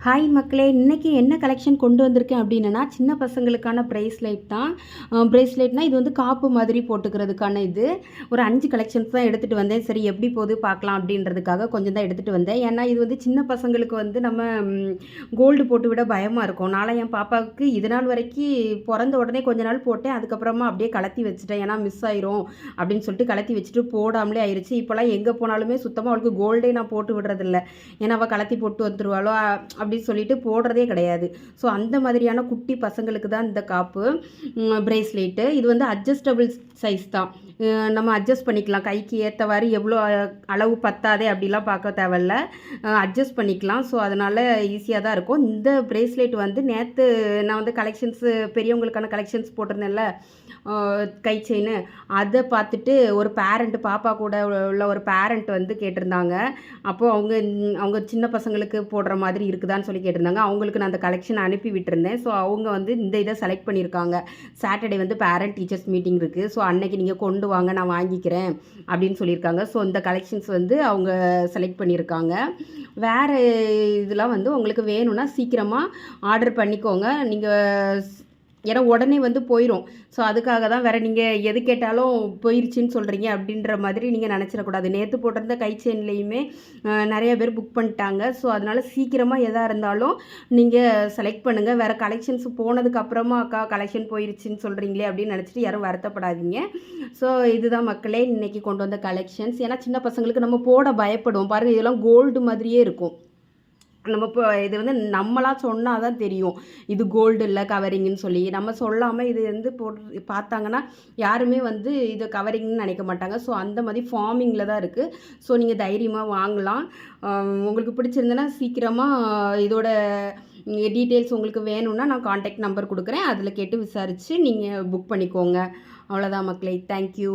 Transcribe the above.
Hi மக்களே, இன்றைக்கி என்ன கலெக்ஷன் கொண்டு வந்திருக்கேன் அப்படின்னா, சின்ன பசங்களுக்கான ப்ரேஸ்லெட் தான். ப்ரேஸ்லெட்னால் இது வந்து காப்பு மாதிரி போட்டுக்கிறதுக்கான இது. ஒரு 5 கலெக்ஷன்ஸ் தான் எடுத்துகிட்டு வந்தேன். சரி எப்படி போகுது பார்க்கலாம் அப்படின்றதுக்காக கொஞ்சம் தான் எடுத்துகிட்டு வந்தேன். ஏன்னா இது வந்து சின்ன பசங்களுக்கு வந்து நம்ம கோல்டு போட்டு விட பயமாக இருக்கும். நாளை என் பாப்பாவுக்கு இது நாள் வரைக்கும் பிறந்த உடனே கொஞ்ச நாள் போட்டேன். அதுக்கப்புறமா அப்படியே கலத்தி வச்சுட்டேன். ஏன்னா மிஸ் ஆயிரும் அப்படின்னு சொல்லிட்டு கலத்தி வச்சுட்டு போடாமலே ஆயிடுச்சு. இப்போலாம் எங்கே போனாலுமே சுத்தமாக அவளுக்கு கோல்டே நான் போட்டு விடுறதில்ல. ஏன்னா அவள் கலத்தி போட்டு வந்துடுவாளோ அப்படின்னு சொல்லிட்டு போடுறதே கிடையாது. ஸோ அந்த மாதிரியான குட்டி பசங்களுக்கு தான் இந்த காப்பு ப்ரேஸ்லெட்டு. இது வந்து அட்ஜஸ்டபிள் சைஸ் தான். நம்ம அட்ஜஸ்ட் பண்ணிக்கலாம். கைக்கு ஏற்றவாறு எவ்வளோ அளவு பத்தாதே அப்படிலாம் பார்க்க தேவையில்ல, அட்ஜஸ்ட் பண்ணிக்கலாம். ஸோ அதனால் ஈஸியாக தான் இருக்கும். இந்த ப்ரேஸ்லெட் வந்து நேற்று நான் வந்து கலெக்ஷன்ஸு பெரியவங்களுக்கான கலெக்ஷன்ஸ் போட்டிருந்தேன்ல, கை செயின், அதை பார்த்துட்டு ஒரு பேரண்ட், பாப்பா கூட உள்ள ஒரு பேரண்ட் வந்து கேட்டிருந்தாங்க. அப்போது அவங்க சின்ன பசங்களுக்கு போடுற மாதிரி இருக்குதான்னு சொல்லி கேட்டிருந்தாங்க. அவங்களுக்கு நான் அந்த கலெக்ஷன் அனுப்பி விட்டுருந்தேன். ஸோ அவங்க வந்து இந்த இதை செலக்ட் பண்ணியிருக்காங்க. சாட்டர்டே வந்து பேரண்ட் டீச்சர்ஸ் மீட்டிங் இருக்குது. ஸோ அன்னைக்கு நீங்கள் கொண்டு வாங்க, நான் வாங்கிக்கிறேன் அப்படின்னு சொல்லியிருக்காங்க. ஸோ இந்த கலெக்ஷன்ஸ் வந்து அவங்க செலக்ட் பண்ணியிருக்காங்க. வேறு இதெல்லாம் வந்து உங்களுக்கு வேணும்னா சீக்கிரமாக ஆர்டர் பண்ணிக்கோங்க. நீங்கள் ஏன்னா உடனே வந்து போயிடும். ஸோ அதுக்காக தான். வேறு நீங்கள் எது கேட்டாலும் போயிடுச்சின்னு சொல்கிறீங்க அப்படின்ற மாதிரி நீங்கள் நினச்சிடக்கூடாது. நேற்று போட்டிருந்த கை செயின்லேயுமே நிறைய பேர் புக் பண்ணிட்டாங்க. ஸோ அதனால் சீக்கிரமாக எதாக இருந்தாலும் நீங்கள் செலக்ட் பண்ணுங்கள். வேறு கலெக்ஷன்ஸ் போனதுக்கப்புறமா அக்கா கலெக்ஷன் போயிடுச்சின்னு சொல்கிறீங்களே அப்படின்னு நினச்சிட்டு யாரும் வருத்தப்படாதீங்க. ஸோ இதுதான் மக்களே இன்றைக்கி கொண்டு வந்த கலெக்ஷன்ஸ். ஏன்னா சின்ன பசங்களுக்கு நம்ம போட பயப்படுவோம். பாருங்கள், இதெல்லாம் கோல்டு மாதிரியே இருக்கும். நம்ம இப்போ இது வந்து நம்மளாக சொன்னால் தான் தெரியும் இது கோல்டு இல்லை கவரிங்குன்னு சொல்லி. நம்ம சொல்லாமல் இது வந்து போட்டு பார்த்தாங்கன்னா யாருமே வந்து இது கவரிங்னு நினைக்க மாட்டாங்க. ஸோ அந்த மாதிரி ஃபார்மிங்கில் தான் இருக்குது. ஸோ நீங்கள் தைரியமாக வாங்கலாம். உங்களுக்கு பிடிச்சிருந்தேன்னா சீக்கிரமாக இதோட டீட்டெயில்ஸ் உங்களுக்கு வேணும்னா நான் கான்டாக்ட் நம்பர் கொடுக்குறேன். அதில் கேட்டு விசாரித்து நீங்கள் புக் பண்ணிக்கோங்க. அவ்வளோதான் மக்களே. தேங்க்யூ.